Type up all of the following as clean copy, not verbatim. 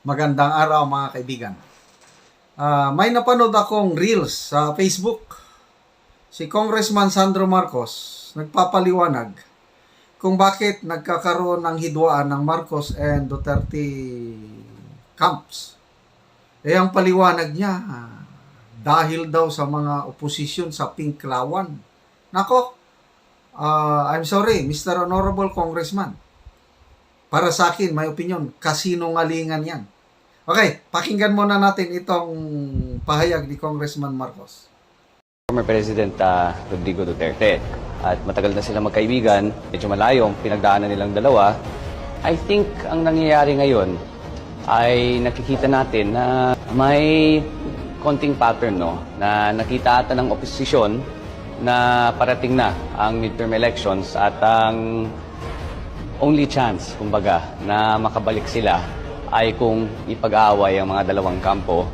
Magandang araw mga kaibigan. May napanood akong reels sa Facebook. Si Congressman Sandro Marcos nagpapaliwanag kung bakit nagkakaroon ng hidwaan ng Marcos and Duterte camps. Ang paliwanag niya, dahil daw sa mga oposisyon sa Pinklawan. Nako, I'm sorry, Mr. Honorable Congressman. Para sa akin, may opinion, kasinungalingan yan. Okay, pakinggan muna natin itong pahayag ni Congressman Marcos. Former President Rodrigo Duterte. At matagal na sila magkaibigan, medyo malayong pinagdaanan nilang dalawa. I think ang nangyayari ngayon ay nakikita natin na may konting pattern, no? Na nakita ata ng oposisyon na parating na ang midterm elections at ang only chance, kumbaga, na makabalik sila ay kung ipag-aaway ang mga dalawang kampo.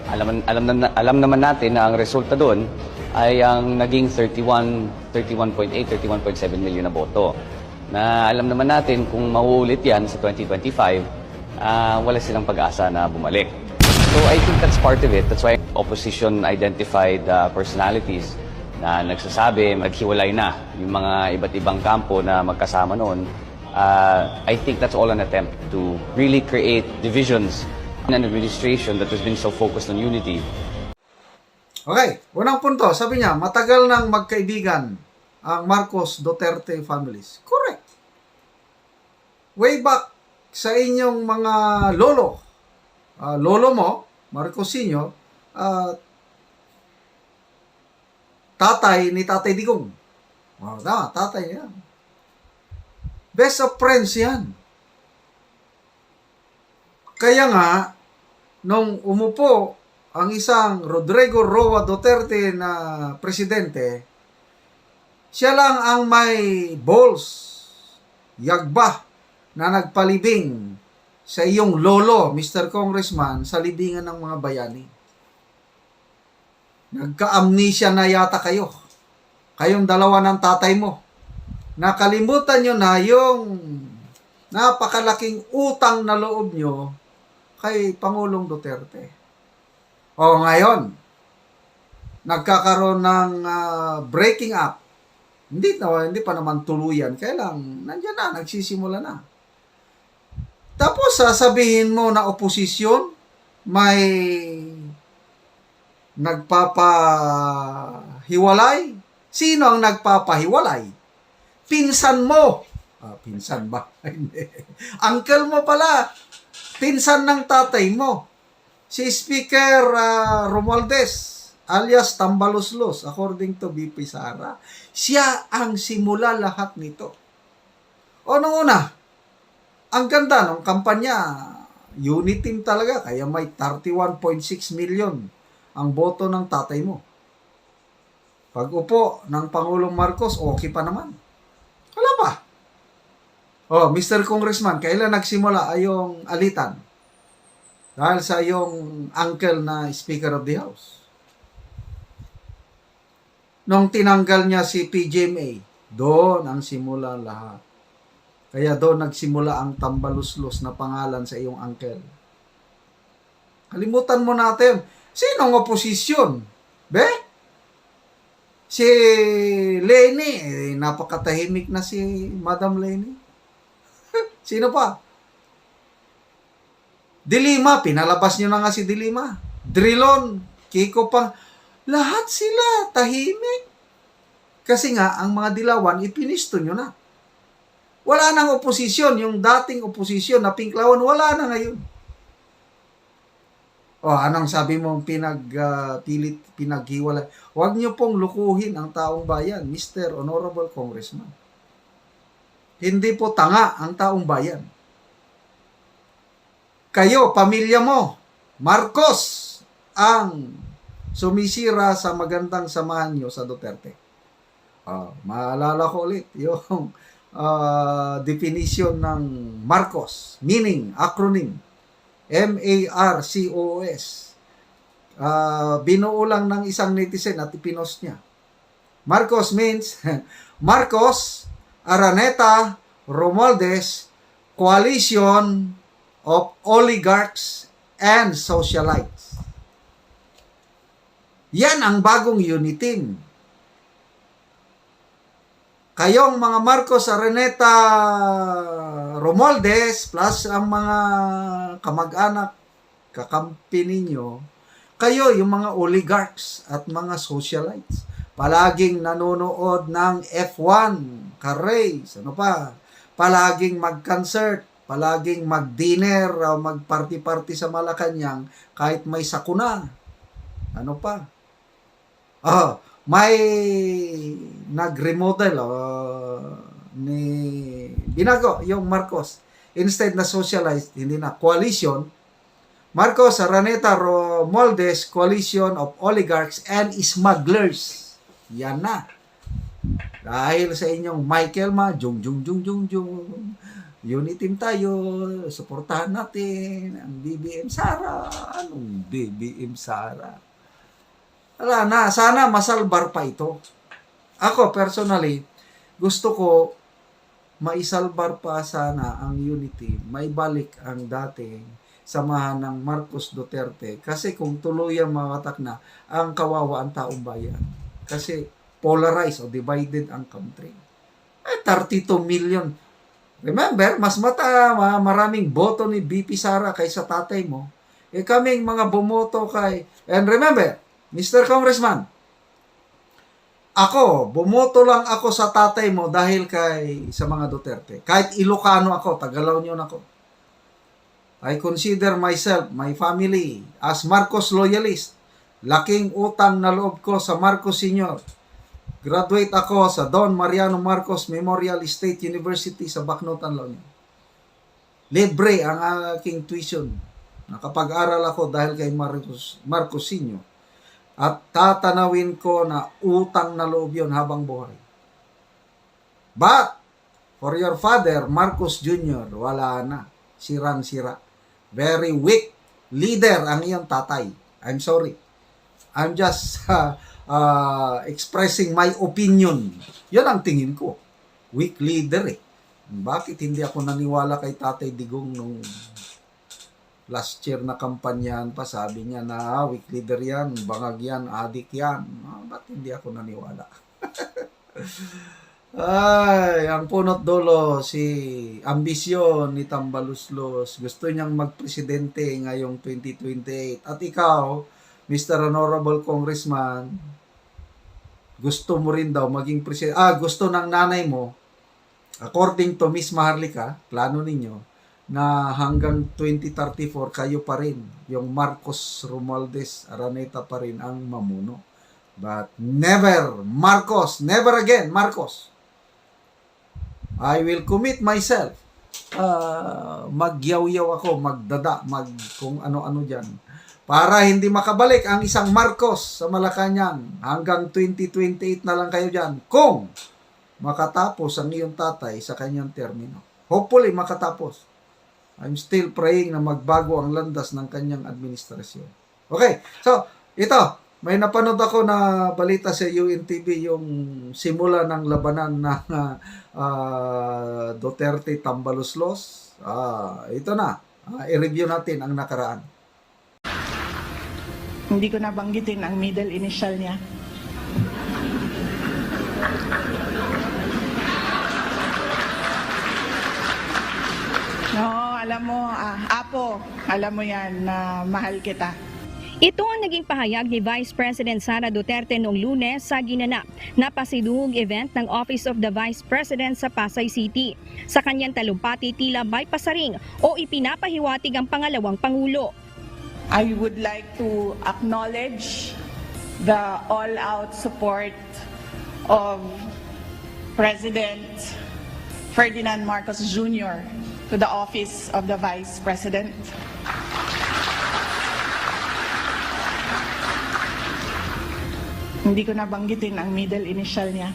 Alam naman natin na ang resulta doon ay ang naging 31.8, 31.7 million na boto. Na alam naman natin kung mauulit yan sa 2025, wala silang pag-asa na bumalik. So I think that's part of it. That's why opposition identified personalities na nagsasabi, maghiwalay na yung mga iba't ibang kampo na magkasama noon. I think that's all an attempt to really create divisions in an administration that has been so focused on unity. Okay, unang punto, sabi niya, matagal nang magkaibigan ang Marcos Duterte families. Correct. Way back sa inyong mga lolo, lolo mo, Marcosinho, tatay ni Tatay Digong. Tatay yan. Best of friends yan. Kaya nga, nung umupo ang isang Rodrigo Roa Duterte na presidente, siya lang ang may balls, yagba, na nagpalibing sa iyong lolo, Mr. Congressman, sa libingan ng mga bayani. Nagka-amnesia na yata kayo. Kayong dalawa ng tatay mo. Nakalimutan nyo na yung napakalaking utang na loob nyo kay Pangulong Duterte. O ngayon, nagkakaroon ng breaking up. Hindi pa naman tuluyan. Kaya lang, nandiyan na, nagsisimula na. Tapos sasabihin mo na oposisyon, may nagpapahiwalay. Sino ang nagpapahiwalay? Pinsan mo. Pinsan ba? Hindi. Uncle mo pala. Pinsan ng tatay mo. Si Speaker Romualdez alias Tambaloslos, according to BP Sara. Siya ang simula lahat nito. O nung una, ang ganda ng kampanya, unit team talaga, kaya may 31.6 million ang boto ng tatay mo. Pag upo ng Pangulong Marcos, okay pa naman. Wala pa. Mr. Congressman, kailan nagsimula ayong alitan? Dahil sa iyong uncle na Speaker of the House. Nung tinanggal niya si PGMA, doon ang simula lahat. Kaya doon nagsimula ang tambaluslos na pangalan sa iyong uncle. Kalimutan mo natin, sinong oposisyon? Si Leni, napakatahimik na si Madam Leni. Sino pa? Dilima, pinalabas nyo na nga si Dilima. Drilon, Kiko pa. Lahat sila tahimik. Kasi nga, ang mga dilawan, ipinisto nyo na. Wala nang oposisyon. Yung dating oposisyon na Pinklawan, wala na ngayon. Anong sabi mong pinaghiwalay? Huwag nyo pong lukuhin ang taong bayan, Mr. Honorable Congressman. Hindi po tanga ang taong bayan. Kayo, pamilya mo, Marcos, ang sumisira sa magandang samahan nyo sa Duterte. Maalala ko ulit yung definition ng Marcos, meaning, acronym, MARCOS. Binuo lang ng isang netizen at ipinost niya. Marcos means Marcos, Araneta, Romualdez, Coalition, of oligarchs and socialites. Yan ang bagong unit team. Kayong mga Marcos, Araneta, Romualdez, plus ang mga kamag-anak, kakampi ninyo, kayo yung mga oligarchs at mga socialites. Palaging nanonood ng F1, car-race, ano pa, palaging mag-concert, palaging mag-dinner, mag-party-party sa Malacanang, kahit may sakuna. Ano pa? May nag-remodel ni binago yung Marcos. Instead na socialized, hindi na coalition. Marcos, Araneta, Romualdez, coalition of oligarchs and smugglers. Yan na. Dahil sa inyong Michael Ma, jung. Unit team tayo, suportahan natin ang BBM Sara. Anong BBM Sara? Wala na, sana masalbar pa ito. Ako personally, gusto ko maisalbar pa sana ang unity, maibalik ang dating samahan ng Marcos Duterte kasi kung tuluyang makatak na ang kawawa ang taong bayan. Kasi polarized o divided ang country. 32 million. Remember, mas maraming boto ni BP Sara kaysa tatay mo. Kaming mga bumoto kay... And remember, Mr. Congressman, ako, bumoto lang ako sa tatay mo dahil sa mga Duterte. Kahit Ilocano ako, Tagalaw yun ako. I consider myself, my family, as Marcos loyalist. Laking utang na loob ko sa Marcos Sr. Graduate ako sa Don Mariano Marcos Memorial State University sa Bacnotan, La Union. Libre ang aking tuition. Nakapag-aral ako dahil kay Marcos Sr. At tatanawin ko na utang na loob yun habang buhay. But, for your father, Marcos Jr., wala na. Sirang-sira. Very weak leader ang iyong tatay. I'm sorry. I'm just expressing my opinion. Yan ang tingin ko. Weak leader eh. Bakit hindi ako naniwala kay Tatay Digong nung last year na kampanyahan pa, sabi niya na weak leader yan, bangag yan, adik yan. Ba't hindi ako naniwala? Ay, ang punot dulo, si ambisyon ni Tambaluslos. Gusto niyang magpresidente ngayong 2028. At ikaw, Mr. Honorable Congressman, gusto mo rin daw maging presidente. Gusto ng nanay mo, according to Miss Maharlika, plano ninyo, na hanggang 2034 kayo pa rin, yung Marcos Romualdez Araneta pa rin ang mamuno. But never, Marcos, never again, Marcos. I will commit myself. Magyaw-yaw ako, magdada, kung ano-ano dyan. Para hindi makabalik ang isang Marcos sa Malacanang. Hanggang 2028 na lang kayo dyan. Kung makatapos ang iyong tatay sa kanyang termino. Hopefully, makatapos. I'm still praying na magbago ang landas ng kanyang administrasyon. Okay, so ito, may napanood ako na balita sa UNTV yung simula ng labanan ng Duterte Tambaluslos. Ito na, i-review natin ang nakaraan. Hindi ko nabanggitin ang middle initial niya. No, alam mo, Apo, alam mo yan na mahal kita. Ito ang naging pahayag ni Vice President Sara Duterte noong Lunes sa ginanap na pasidungog event ng Office of the Vice President sa Pasay City. Sa kanyang talumpati tila may pasaring o ipinapahiwatig ang pangalawang Pangulo. I would like to acknowledge the all-out support of President Ferdinand Marcos Jr. to the Office of the Vice President. Hindi ko nabanggitin ang middle initial niya.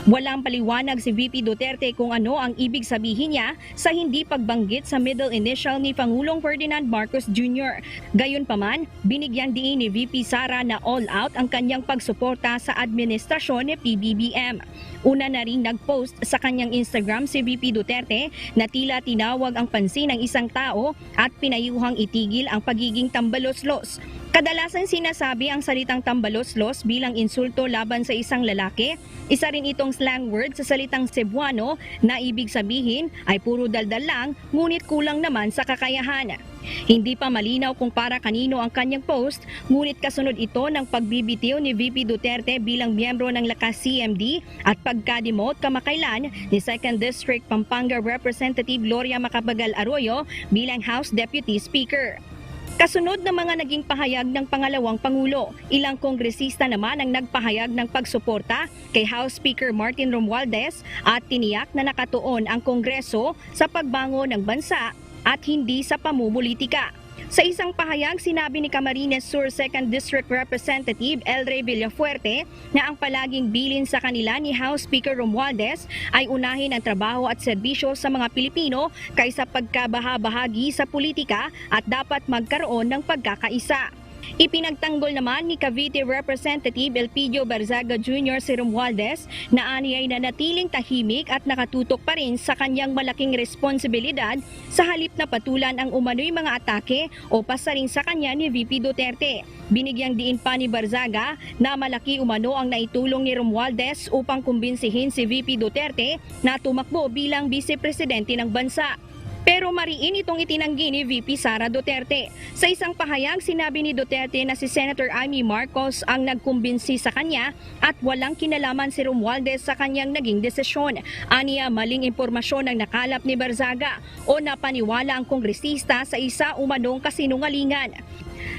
Walang paliwanag si VP Duterte kung ano ang ibig sabihin niya sa hindi pagbanggit sa middle initial ni Pangulong Ferdinand Marcos Jr. Gayunpaman, binigyan diin ni VP Sara na all out ang kanyang pagsuporta sa administrasyon ni PBBM. Una na ring nag-post sa kanyang Instagram si VP Duterte na tila tinawag ang pansin ng isang tao at pinayuhang itigil ang pagiging tambaloslos. Kadalasan sinasabi ang salitang tambaloslos bilang insulto laban sa isang lalaki. Isa rin itong slang word sa salitang Cebuano na ibig sabihin ay puro daldal lang ngunit kulang naman sa kakayahan. Hindi pa malinaw kung para kanino ang kanyang post, ngunit kasunod ito ng pagbibitiw ni VP Duterte bilang miyembro ng Lakas CMD at pagka-demote kamakailan ni 2nd District Pampanga Representative Gloria Macapagal Arroyo bilang House Deputy Speaker. Kasunod ng mga naging pahayag ng pangalawang Pangulo, ilang kongresista naman ang nagpahayag ng pagsuporta kay House Speaker Martin Romualdez at tiniyak na nakatuon ang Kongreso sa pagbangon ng bansa at hindi sa pamumulitika. Sa isang pahayag, sinabi ni Camarines Sur 2nd District Representative El Rey Villafuerte na ang palaging bilin sa kanila ni House Speaker Romualdez ay unahin ang trabaho at serbisyo sa mga Pilipino kaysa pagkabaha-bahagi sa politika at dapat magkaroon ng pagkakaisa. Ipinagtanggol naman ni Cavite Representative Elpidio Barzaga Jr. si Romualdez na aniyay na natiling tahimik at nakatutok pa rin sa kanyang malaking responsibilidad sa halip na patulan ang umano'y mga atake o pasaring sa kanya ni VP Duterte. Binigyang diin pa ni Barzaga na malaki umano ang naitulong ni Romualdez upang kumbinsihin si VP Duterte na tumakbo bilang vice-presidente ng bansa. Pero mariin itong itinanggi ni VP Sara Duterte. Sa isang pahayag, sinabi ni Duterte na si Senator Amy Marcos ang nagkumbinsi sa kanya at walang kinalaman si Romualdez sa kanyang naging desisyon. Aniya, maling impormasyon ang nakalap ni Barzaga o napaniwala ang kongresista sa isa umanong kasinungalingan.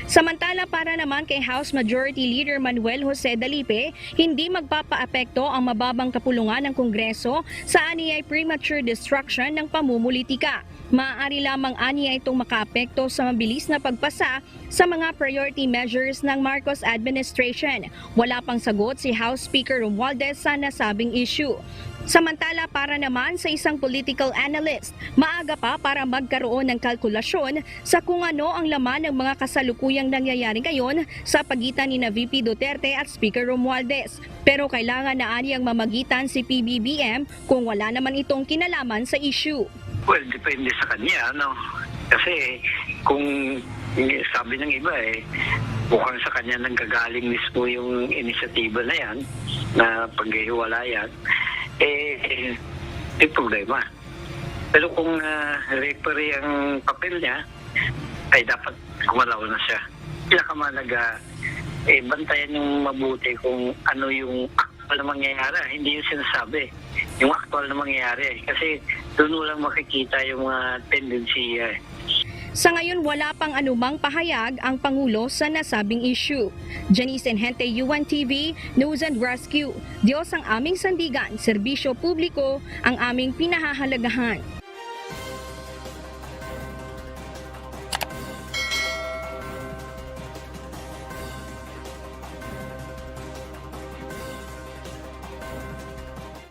Samantala, para naman kay House Majority Leader Manuel Jose Dalipe, hindi magpapaapekto ang mababang kapulungan ng Kongreso sa aniyay premature destruction ng pamumulitika. Maaari lamang aniya itong makaapekto sa mabilis na pagpasa sa mga priority measures ng Marcos administration. Wala pang sagot si House Speaker Romualdez sa nasabing issue. Samantala, para naman sa isang political analyst, maaga pa para magkaroon ng kalkulasyon sa kung ano ang laman ng mga kasalukuyang nangyayari ngayon sa pagitan ni VP Duterte at Speaker Romualdez. Pero kailangan na aniyang mamagitan si PBBM kung wala naman itong kinalaman sa issue. Well, depende sa kanya, no? Kasi kung sabi ng iba mukhang sa kanya nanggagaling mismo yung inisyatiba na yan, na paghihiwalayan, may problema. Pero kung referee ang papel niya, ay dapat kumalaw na siya. Pinakamalaga, bantayan yung mabuti kung ano yung actual na mangyayari, hindi yung sinasabi. Yung actual na mangyayari. Kasi doon lang makikita yung mga tendency. Sa ngayon, wala pang anumang pahayag ang Pangulo sa nasabing issue. Janice Enhente, UNTV, News and Rescue. Diyos ang aming sandigan, serbisyo publiko ang aming pinahahalagahan.